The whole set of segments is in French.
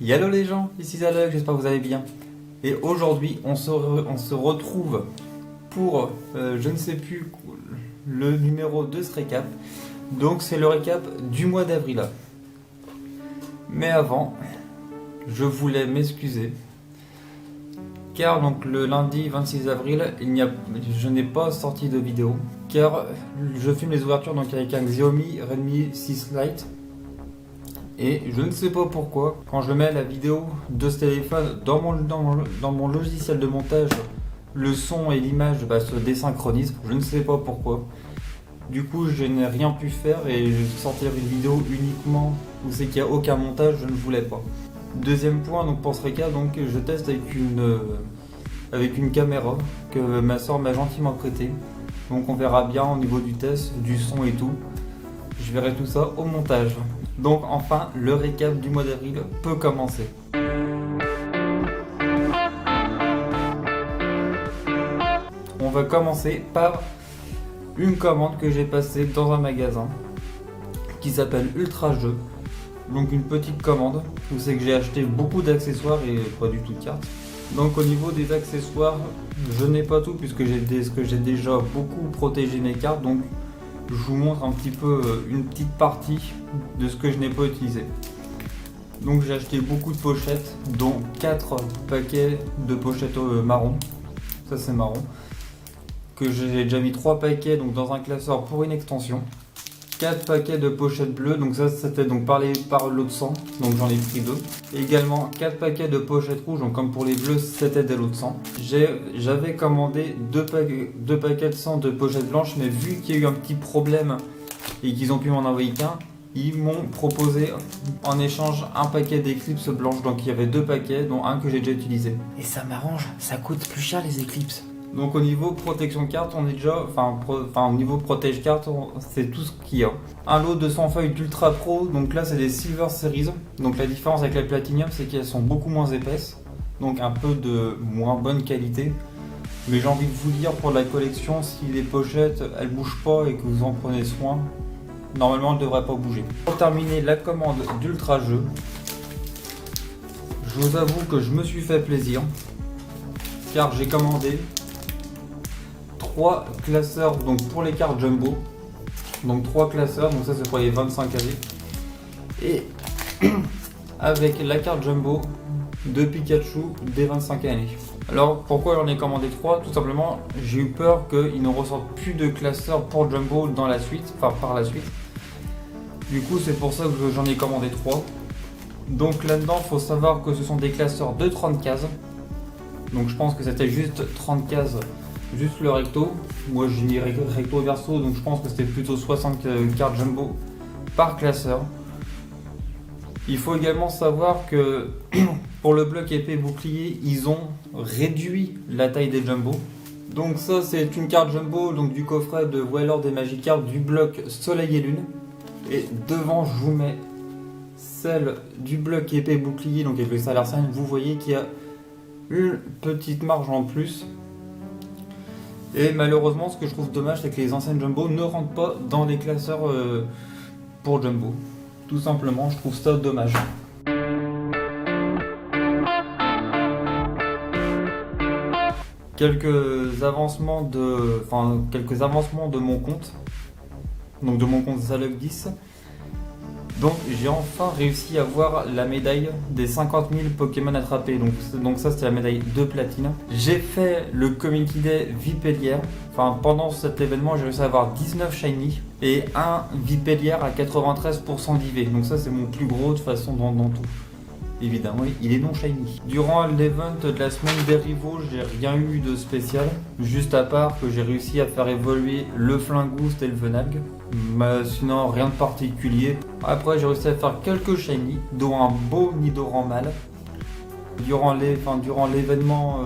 Hello les gens, ici Zalek, j'espère que vous allez bien. Et aujourd'hui, on se retrouve pour, je ne sais plus, le numéro de ce récap. Donc c'est le récap du mois d'avril. Mais avant, je voulais m'excuser. Car donc le lundi 26 avril, je n'ai pas sorti de vidéo. Car je filme les ouvertures donc avec un Xiaomi Redmi 6 Lite. Et je ne sais pas pourquoi, quand je mets la vidéo de ce téléphone dans mon logiciel de montage, le son et l'image se désynchronisent. Je ne sais pas pourquoi. Du coup, je n'ai rien pu faire et je vais sortir une vidéo uniquement où c'est qu'il n'y a aucun montage, je ne voulais pas. Deuxième point, donc pour ce récap, donc je teste avec une caméra que ma soeur m'a gentiment prêtée. Donc on verra bien au niveau du test, du son et tout. Je verrai tout ça au montage. Donc enfin, le récap du mois d'avril peut commencer. On va commencer par une commande que j'ai passée dans un magasin qui s'appelle Ultra Jeux. Donc une petite commande où c'est que j'ai acheté beaucoup d'accessoires et pas du tout de cartes. Donc au niveau des accessoires, je n'ai pas tout puisque j'ai déjà beaucoup protégé mes cartes. Donc je vous montre un petit peu une petite partie de ce que je n'ai pas utilisé. Donc j'ai acheté beaucoup de pochettes, dont 4 paquets de pochettes marron. Ça c'est marron. Que j'ai déjà mis 3 paquets donc dans un classeur pour une extension. 4 paquets de pochettes bleues, donc ça c'était donc par l'eau de sang, donc j'en ai pris 2. Également 4 paquets de pochettes rouges, donc comme pour les bleus c'était des lots de sang. J'avais commandé 2 paquets de sang de pochettes blanches, mais vu qu'il y a eu un petit problème et qu'ils ont pu m'en envoyer qu'un, ils m'ont proposé en échange un paquet d'éclipses blanches, donc il y avait 2 paquets dont un que j'ai déjà utilisé. Et ça m'arrange, ça coûte plus cher les éclipses. Donc au niveau protection carte, on est déjà, au niveau protège carte, c'est tout ce qu'il y a. Un lot de 100 feuilles d'Ultra Pro, donc là c'est des Silver Series. Donc la différence avec la Platinum, c'est qu'elles sont beaucoup moins épaisses, donc un peu de moins bonne qualité. Mais j'ai envie de vous dire, pour la collection, si les pochettes elles bougent pas et que vous en prenez soin, normalement elles ne devraient pas bouger. Pour terminer la commande d'Ultra Jeux, je vous avoue que je me suis fait plaisir, car j'ai commandé 3 classeurs donc pour les cartes jumbo, donc 3 classeurs, donc ça c'est pour les 25 AV, et avec la carte jumbo de Pikachu des 25 années. Alors pourquoi j'en ai commandé 3? Tout simplement, j'ai eu peur qu'ils ne ressortent plus de classeurs pour jumbo dans la suite, par la suite. Du coup c'est pour ça que j'en ai commandé 3. Donc là-dedans, il faut savoir que ce sont des classeurs de 30 cases. Donc je pense que c'était juste 30 cases. Juste le recto, moi j'ai mis recto verso, donc je pense que c'était plutôt 60 cartes jumbo par classeur. Il faut également savoir que pour le bloc épée bouclier, ils ont réduit la taille des jumbo. Donc ça c'est une carte jumbo donc du coffret de Weller des Magikarp du bloc Soleil et Lune. Et devant je vous mets celle du bloc épée bouclier, donc avec le Star Sign. Vous voyez qu'il y a une petite marge en plus. Et malheureusement, ce que je trouve dommage, c'est que les anciennes jumbo ne rentrent pas dans les classeurs pour jumbo. Tout simplement, je trouve ça dommage. Quelques avancements de mon compte, donc de mon compte Zalek 10. Donc j'ai enfin réussi à avoir la médaille des 50 000 Pokémon attrapés, donc ça c'était la médaille de platine. J'ai fait le Community Day Vipellière, pendant cet événement j'ai réussi à avoir 19 Shiny et un Vipellière à 93% d'IV, donc ça c'est mon plus gros de toute façon dans tout. Évidemment, il est non shiny. Durant l'event de la semaine des rivaux, j'ai rien eu de spécial, juste à part que j'ai réussi à faire évoluer le Flingoust et le Venalg. Mais sinon, rien de particulier. Après, j'ai réussi à faire quelques shiny, dont un beau Nidoran mâle. Durant l'événement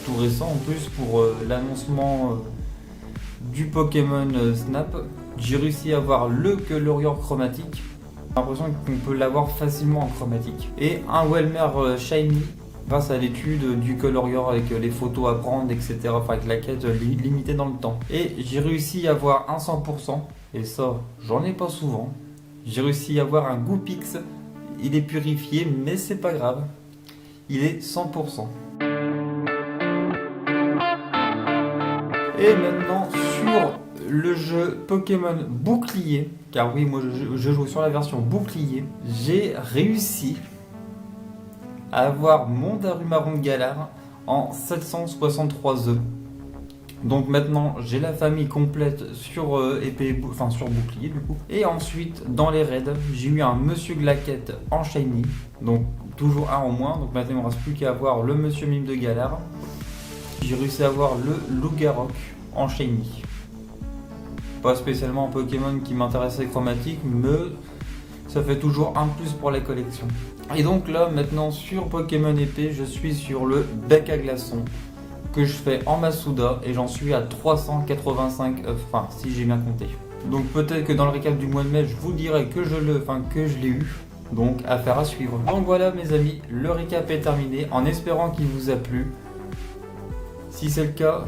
tout récent en plus, pour l'annoncement du Pokémon Snap, j'ai réussi à avoir le Colorior chromatique. J'ai l'impression qu'on peut l'avoir facilement en chromatique. Et un Welmer Shiny grâce à l'étude du Colorior avec les photos à prendre, etc. Avec la quête limitée dans le temps. Et j'ai réussi à avoir un 100%, et ça, j'en ai pas souvent. J'ai réussi à avoir un Goopix il est purifié, mais c'est pas grave. Il est 100%. Et maintenant sur le jeu Pokémon Bouclier, car oui, moi je joue sur la version Bouclier, j'ai réussi à avoir mon Darumaron Galar en 763 œufs. Donc maintenant j'ai la famille complète sur sur Bouclier du coup. Et ensuite dans les raids j'ai eu un Monsieur Glaquette en Shiny, donc toujours un en moins. Donc maintenant il ne me reste plus qu'à avoir le Monsieur Mime de Galar. J'ai réussi à avoir le Lougarok en Shiny. Pas spécialement un Pokémon qui m'intéressait chromatique, mais ça fait toujours un plus pour la collection. Et donc là maintenant sur Pokémon épée, je suis sur le bec à glaçon que je fais en Masuda et j'en suis à 385 œufs, enfin si j'ai bien compté. Donc peut-être que dans le récap du mois de mai je vous dirai que je l'ai eu, donc affaire à suivre. Donc voilà mes amis, le récap est terminé en espérant qu'il vous a plu. Si c'est le cas,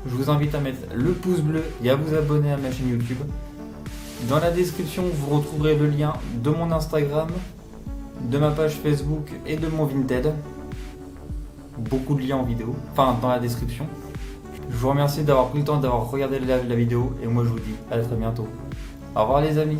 je vous invite à mettre le pouce bleu et à vous abonner à ma chaîne YouTube. Dans la description vous retrouverez le lien de mon Instagram, de ma page Facebook et de mon Vinted. Beaucoup de liens en vidéo, enfin dans la description. Je vous remercie d'avoir pris le temps d'avoir regardé la vidéo et moi je vous dis à très bientôt. Au revoir les amis.